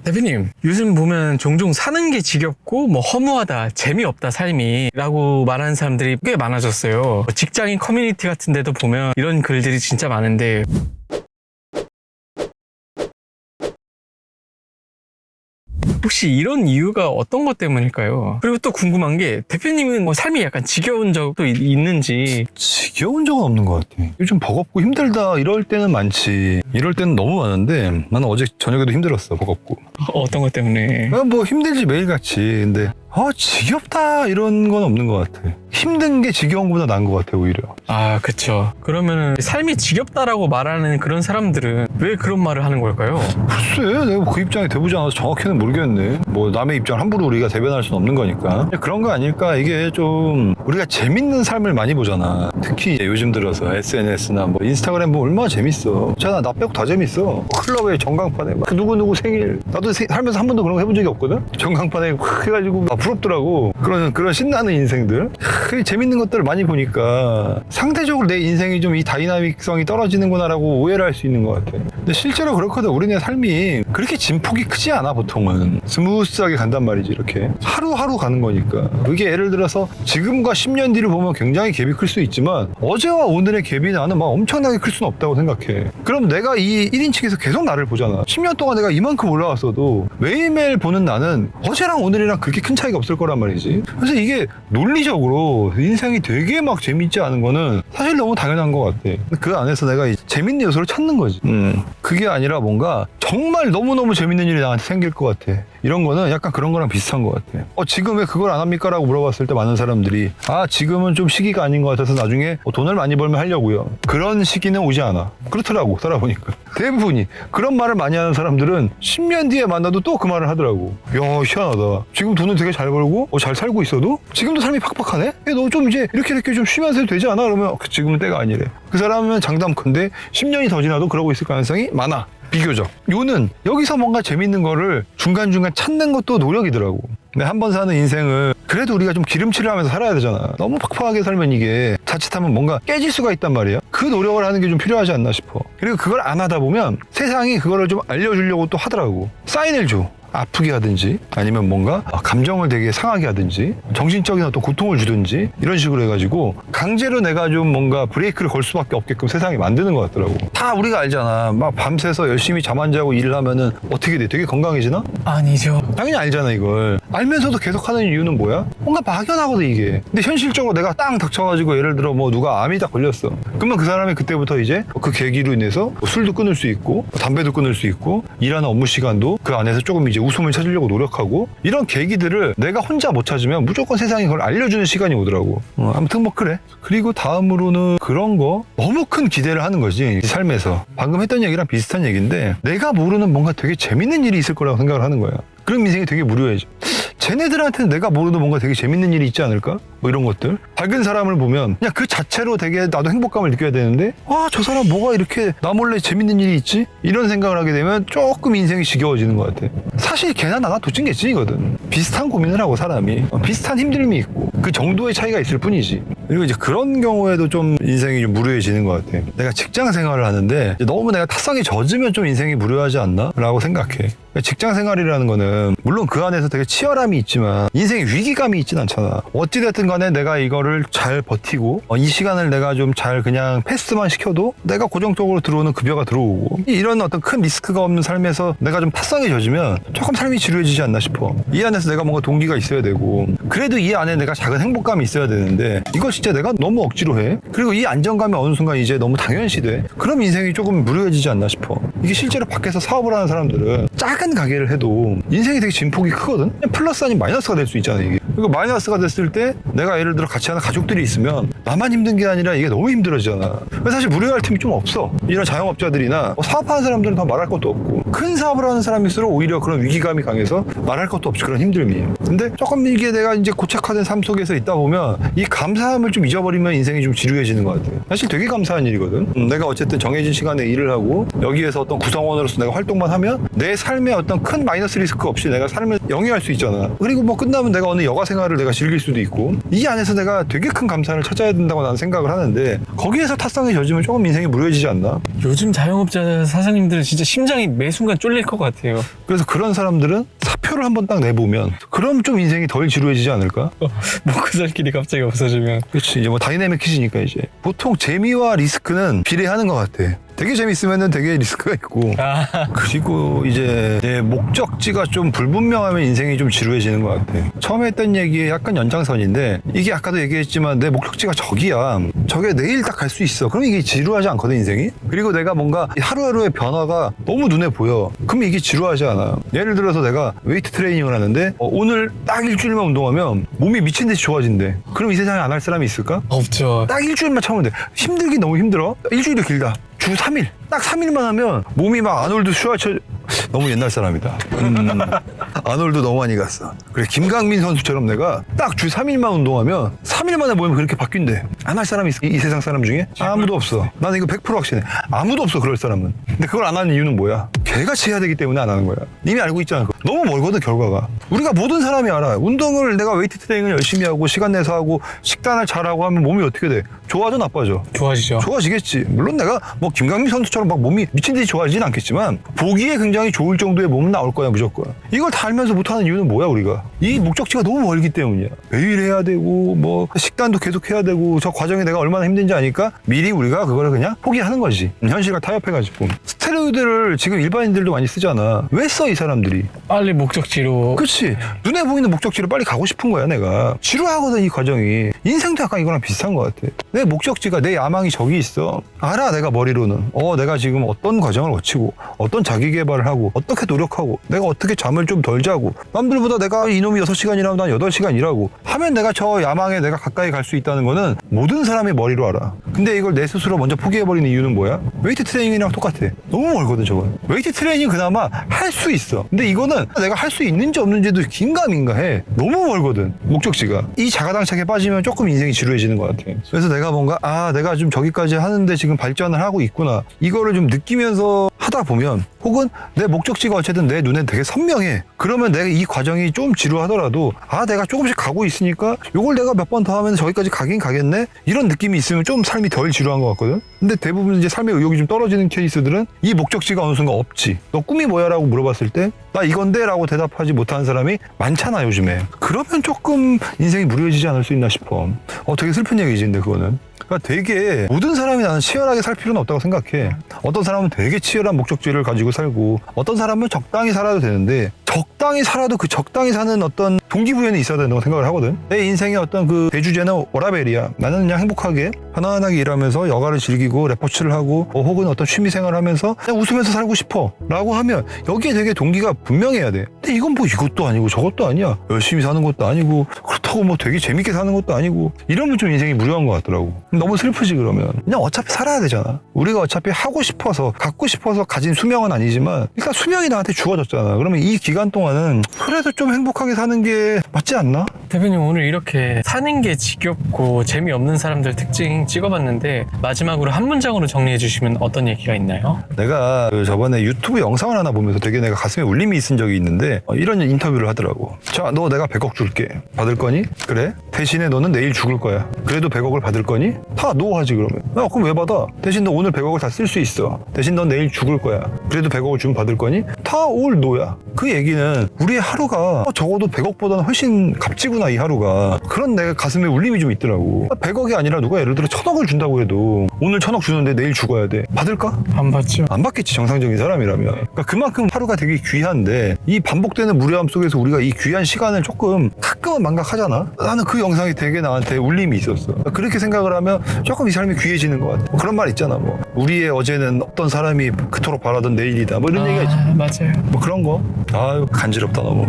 대표님, 요즘 보면 종종 사는 게 지겹고 뭐 허무하다, 재미없다 삶이 라고 말하는 사람들이 꽤 많아졌어요. 직장인 커뮤니티 같은 데도 보면 이런 글들이 진짜 많은데 혹시 이런 이유가 어떤 것 때문일까요? 그리고 또 궁금한 게 대표님은 뭐 삶이 약간 지겨운 적도 있는지. 지겨운 적은 없는 것 같아. 요즘 버겁고 힘들다 이럴 때는 많지. 이럴 때는 너무 많은데 나는 어제 저녁에도 힘들었어. 버겁고. 어떤 것 때문에? 뭐 힘들지 매일같이. 근데 지겹다 이런 건 없는 것 같아. 힘든 게 지겨운 것보다 나은 것 같아 오히려. 아, 그쵸. 그러면은 삶이 지겹다라고 말하는 그런 사람들은 왜 그런 말을 하는 걸까요? 글쎄 내가 그 입장에 돼보지 않아서 정확히는 모르겠네. 뭐 남의 입장을 함부로 우리가 대변할 수는 없는 거니까. 그런 거 아닐까. 이게 좀 우리가 재밌는 삶을 많이 보잖아. 특히 요즘 들어서 SNS나 뭐 인스타그램 보면 얼마나 재밌어. 나 빼고 다 재밌어. 클럽에 전광판에 막 누구누구 생일. 나도 살면서 한 번도 그런 거 해본 적이 없거든. 전광판에 확 해가지고 부럽더라고. 그런 신나는 인생들. 재밌는 것들을 많이 보니까 상대적으로 내 인생이 좀 이 다이나믹성이 떨어지는구나라고 오해를 할 수 있는 것 같아. 근데 실제로 그렇거든. 우리네 삶이 그렇게 진폭이 크지 않아. 보통은 스무스하게 간단 말이지. 이렇게 하루하루 가는 거니까. 이게 예를 들어서 지금과 10년 뒤를 보면 굉장히 갭이 클 수 있지만 어제와 오늘의 갭이 나는 막 엄청나게 클 수는 없다고 생각해. 그럼 내가 이 1인칭에서 계속 나를 보잖아. 10년 동안 내가 이만큼 올라왔어도 매일매일 보는 나는 어제랑 오늘이랑 그렇게 큰 차이가 없을 거란 말이지. 그래서 이게 논리적으로 인생이 되게 막 재밌지 않은 거는 사실 너무 당연한 것 같아. 그 안에서 내가 재밌는 요소를 찾는 거지. 그게 아니라 뭔가 정말 너무너무 재밌는 일이 나한테 생길 것 같아. 이런 거는 약간 그런 거랑 비슷한 것 같아. 지금 왜 그걸 안 합니까? 라고 물어봤을 때 많은 사람들이 지금은 좀 시기가 아닌 것 같아서 나중에 돈을 많이 벌면 하려고요. 그런 시기는 오지 않아. 그렇더라고 살아보니까. 대부분이 그런 말을 많이 하는 사람들은 10년 뒤에 만나도 또 그 말을 하더라고. 야, 희한하다. 지금 돈은 되게 잘 벌고 잘 살고 있어도 지금도 삶이 팍팍하네? 너 좀 이제 이렇게 좀 쉬면서 해도 되지 않아? 그러면 지금은 때가 아니래. 그 사람은 장담컨대 10년이 더 지나도 그러고 있을 가능성이 많아. 비교적. 요는 여기서 뭔가 재밌는 거를 중간중간 찾는 것도 노력이더라고. 근데 한 번 사는 인생을 그래도 우리가 좀 기름칠을 하면서 살아야 되잖아. 너무 팍팍하게 살면 이게 자칫하면 뭔가 깨질 수가 있단 말이야. 그 노력을 하는 게 좀 필요하지 않나 싶어. 그리고 그걸 안 하다 보면 세상이 그거를 좀 알려주려고 또 하더라고. 사인을 줘. 아프게 하든지 아니면 뭔가 감정을 되게 상하게 하든지 정신적인 어떤 고통을 주든지 이런 식으로 해가지고 강제로 내가 좀 뭔가 브레이크를 걸 수밖에 없게끔 세상이 만드는 것 같더라고. 다 우리가 알잖아. 막 밤새서 열심히 잠 안 자고 일을 하면은 어떻게 돼? 되게 건강해지나? 아니죠. 당연히 알잖아 이걸. 알면서도 계속 하는 이유는 뭐야? 뭔가 막연하거든 이게. 근데 현실적으로 내가 땅 닥쳐가지고 예를 들어 뭐 누가 암이 딱 걸렸어. 그러면 그 사람이 그때부터 이제 그 계기로 인해서 술도 끊을 수 있고 담배도 끊을 수 있고 일하는 업무 시간도 그 안에서 조금 이제 웃음을 찾으려고 노력하고 이런 계기들을 내가 혼자 못 찾으면 무조건 세상이 그걸 알려주는 시간이 오더라고. 아무튼 뭐 그래. 그리고 다음으로는 그런 거 너무 큰 기대를 하는 거지. 이 삶에서. 방금 했던 얘기랑 비슷한 얘기인데 내가 모르는 뭔가 되게 재밌는 일이 있을 거라고 생각을 하는 거야. 그럼 인생이 되게 무료해져. 쟤네들한테는 내가 모르는 뭔가 되게 재밌는 일이 있지 않을까? 뭐 이런 것들. 밝은 사람을 보면 그냥 그 자체로 되게 나도 행복감을 느껴야 되는데 저 사람 뭐가 이렇게 나 몰래 재밌는 일이 있지? 이런 생각을 하게 되면 조금 인생이 지겨워지는 것 같아. 사실 걔나 나나 도찐개찐이거든. 비슷한 고민을 하고 사람이 비슷한 힘듦이 있고 그 정도의 차이가 있을 뿐이지. 그리고 이제 그런 경우에도 좀 인생이 좀 무료해지는 것 같아. 내가 직장 생활을 하는데 너무 내가 탔성이 젖으면 좀 인생이 무료하지 않나? 라고 생각해. 직장 생활이라는 거는 물론 그 안에서 되게 치열함이 있지만 인생에 위기감이 있진 않잖아. 어찌됐든 간에 내가 이거를 잘 버티고 이 시간을 내가 좀 잘 그냥 패스만 시켜도 내가 고정적으로 들어오는 급여가 들어오고 이런 어떤 큰 리스크가 없는 삶에서 내가 좀 탔성이 젖으면 조금 삶이 지루해지지 않나 싶어. 이 안에서 내가 뭔가 동기가 있어야 되고 그래도 이 안에 내가 작은 행복감이 있어야 되는데 이걸 진짜 내가 너무 억지로 해. 그리고 이 안정감이 어느 순간 이제 너무 당연시돼. 그럼 인생이 조금 무료해지지 않나 싶어. 이게 실제로 밖에서 사업을 하는 사람들은 작은 가게를 해도 인생이 되게 진폭이 크거든. 플러스 아닌 마이너스가 될 수 있잖아 이게. 그리고 마이너스가 됐을 때 내가 예를 들어 같이 하는 가족들이 있으면 나만 힘든 게 아니라 이게 너무 힘들어지잖아. 사실 무료할 틈이 좀 없어. 이런 자영업자들이나 사업하는 사람들은 더 말할 것도 없고 큰 사업을 하는 사람일수록 오히려 그런 위기감이 강해서 말할 것도 없이 그런 힘듦이. 근데 조금 이게 내가 이제 고착화된 삶 속에서 있다 보면 이 감사함을 좀 잊어버리면 인생이 좀 지루해지는 것 같아. 사실 되게 감사한 일이거든. 내가 어쨌든 정해진 시간에 일을 하고 여기에서 어떤 구성원으로서 내가 활동만 하면 내 삶에 어떤 큰 마이너스 리스크 없이 내가 삶을 영위할 수 있잖아. 그리고 뭐 끝나면 내가 어느 여가 생활을 내가 즐길 수도 있고 이 안에서 내가 되게 큰 감사를 찾아야 된다고 나는 생각을 하는데 거기에서 탓성이 젖으면 조금 인생이 무료해지지 않나? 요즘 자영업자 사장님들은 진짜 심장이 매 순간 쫄릴 것 같아요. 그래서 그런 사람들은 사표를 한번 딱 내보면 그럼 좀 인생이 덜 지루해지지 않을까? 먹고 살 길이 갑자기 없어지면. 그렇지. 이제 뭐 다이내믹 퀴즈니까 이제 보통 재미와 리스크는 비례하는 것 같아. 되게 재밌으면은 되게 리스크가 있고 그리고 이제 내 목적지가 좀 불분명하면 인생이 좀 지루해지는 것 같아. 처음에 했던 얘기의 약간 연장선인데 이게 아까도 얘기했지만 내 목적지가 저기야. 저게 내일 딱 갈 수 있어. 그럼 이게 지루하지 않거든 인생이. 그리고 내가 뭔가 하루하루의 변화가 너무 눈에 보여. 그럼 이게 지루하지 않아. 예를 들어서 내가 웨이트 트레이닝을 하는데 오늘 딱 일주일만 운동하면 몸이 미친 듯이 좋아진대. 그럼 이 세상에 안 할 사람이 있을까? 없죠. 딱 일주일만 참으면 돼. 힘들긴 너무 힘들어. 일주일이 길다. 주 3일. 딱 3일만 하면 몸이 막 아놀드 슈왈처 너무 옛날 사람이다. 아놀드 너무 많이 갔어. 그래 김강민 선수처럼 내가 딱 주 3일만 운동하면 3일 만에 몸이 그렇게 바뀐대. 안 할 사람이 있어? 이 세상 사람 중에? 아무도 없어. 나는 이거 100% 확신해. 아무도 없어 그럴 사람은. 근데 그걸 안 하는 이유는 뭐야? 개같이 해야 되기 때문에 안 하는 거야. 이미 알고 있잖아. 너무 멀거든 결과가. 우리가 모든 사람이 알아. 운동을 내가 웨이트 트레이닝을 열심히 하고 시간 내서 하고 식단을 잘하고 하면 몸이 어떻게 돼? 좋아져 나빠져? 좋아지죠. 좋아지겠지. 물론 내가 뭐 김강민 선수처럼 막 몸이 미친 듯이 좋아지진 않겠지만 보기에 굉장히 좋을 정도의 몸은 나올 거야 무조건. 이걸 다 알면서 못하는 이유는 뭐야 우리가? 이 목적지가 너무 멀기 때문이야. 매일 해야 되고 뭐 식단도 계속 해야 되고 저 과정이 내가 얼마나 힘든지 아니까 미리 우리가 그거를 그냥 포기하는 거지. 현실과 타협해가지고. 스테로이드를 지금 일반인들도 많이 쓰잖아. 왜 써 이 사람들이? 빨리 목적지로. 그치. 눈에 보이는 목적지로 빨리 가고 싶은 거야 내가. 지루하거든 이 과정이. 인생도 약간 이거랑 비슷한 것 같아. 내 목적지가 내 야망이 저기 있어. 알아 내가 머리로는. 내가 지금 어떤 과정을 거치고 어떤 자기 개발을 하고 어떻게 노력하고 내가 어떻게 잠을 좀 덜 자고 남들보다 내가 이놈이 6시간 일하면 난 8시간 일하고 하면 내가 저 야망에 내가 가까이 갈 수 있다는 거는 모든 사람이 머리로 알아. 근데 이걸 내 스스로 먼저 포기해버리는 이유는 뭐야? 웨이트 트레이닝이랑 똑같아. 너무 멀거든 저건. 웨이트 트레이닝 그나마 할 수 있어. 근데 이거는 내가 할 수 있는지 없는지도 긴가민가해. 너무 멀거든 목적지가. 이 자가당착에 빠지면 조금 인생이 지루해지는 것 같아. 그래서 내가 뭔가 내가 좀 저기까지 하는데 지금 발전을 하고 있구나. 이거를 좀 느끼면서 하다 보면 혹은 내 목적지가 어쨌든 내 눈엔 되게 선명해. 그러면 내가 이 과정이 좀 지루하더라도 내가 조금씩 가고 있으니까 요걸 내가 몇 번 더 하면 저기까지 가긴 가겠네? 이런 느낌이 있으면 좀 삶이 덜 지루한 것 같거든? 근데 대부분 이제 삶의 의욕이 좀 떨어지는 케이스들은 이 목적지가 어느 순간 없지. 너 꿈이 뭐야? 라고 물어봤을 때 나 이건데? 라고 대답하지 못하는 사람이 많잖아 요즘에. 그러면 조금 인생이 무료해지지 않을 수 있나 싶어. 되게 슬픈 얘기지 근데 그거는. 그러니까 되게 모든 사람이 나는 치열하게 살 필요는 없다고 생각해. 어떤 사람은 되게 치열한 목적지를 가지고 살고 어떤 사람은 적당히 살아도 되는데 적당히 살아도 그 적당히 사는 어떤 동기부여는 있어야 된다고 생각을 하거든. 내 인생의 어떤 그 대주제는 워라벨이야. 나는 그냥 행복하게 편안하게 일하면서 여가를 즐기고 레포츠를 하고 혹은 어떤 취미생활을 하면서 그냥 웃으면서 살고 싶어 라고 하면 여기에 되게 동기가 분명해야 돼. 근데 이건 뭐 이것도 아니고 저것도 아니야. 열심히 사는 것도 아니고 그렇다고 뭐 되게 재밌게 사는 것도 아니고 이러면 좀 인생이 무료한 것 같더라고. 너무 슬프지 그러면. 그냥 어차피 살아야 되잖아. 우리가 어차피 하고 싶어서 갖고 싶어서 가진 수명은 아니지만 일단 수명이 나한테 주어졌잖아. 그러면 이 기간 동안은 그래도 좀 행복하게 사는 게 맞지 않나? 대표님 오늘 이렇게 사는 게 지겹고 재미없는 사람들 특징 찍어봤는데 마지막으로 한 문장으로 정리해 주시면 어떤 얘기가 있나요? 내가 저번에 유튜브 영상을 하나 보면서 되게 내가 가슴에 울림이 있은 적이 있는데 이런 인터뷰를 하더라고. 자, 너 내가 100억 줄게. 받을 거니? 그래? 대신에 너는 내일 죽을 거야. 그래도 100억을 받을 거니? 다 노하지 그러면. 그럼 왜 받아? 대신 너 오늘 100억을 다 쓸 수 있어. 대신 넌 내일 죽을 거야. 그래도 100억을 주면 받을 거니? 다 올 노야. 그 얘기는 우리의 하루가 적어도 100억보다는 훨씬 값지구나 이 하루가. 그런 내가 가슴에 울림이 좀 있더라고. 100억이 아니라 누가 예를 들어 1000억을 준다고 해도 오늘 1000억 주는데 내일 죽어야 돼. 받을까? 안 받죠. 안 받겠지 정상적인 사람이라면. 그러니까 그만큼 하루가 되게 귀한데 이 반복되는 무료함 속에서 우리가 이 귀한 시간을 조금 가끔은 망각하잖아. 나는 그 영상이 되게 나한테 울림이 있었어. 그렇게 생각을 하면 조금 이 삶이 귀해지는 것 같아. 그런 말 있잖아. 뭐 우리의 어제는 어떤 사람이 그토록 바라던 내일이다. 뭐 이런 얘기가 있지. 맞아요. 뭐 그런 거. 아유 간지럽다 너무.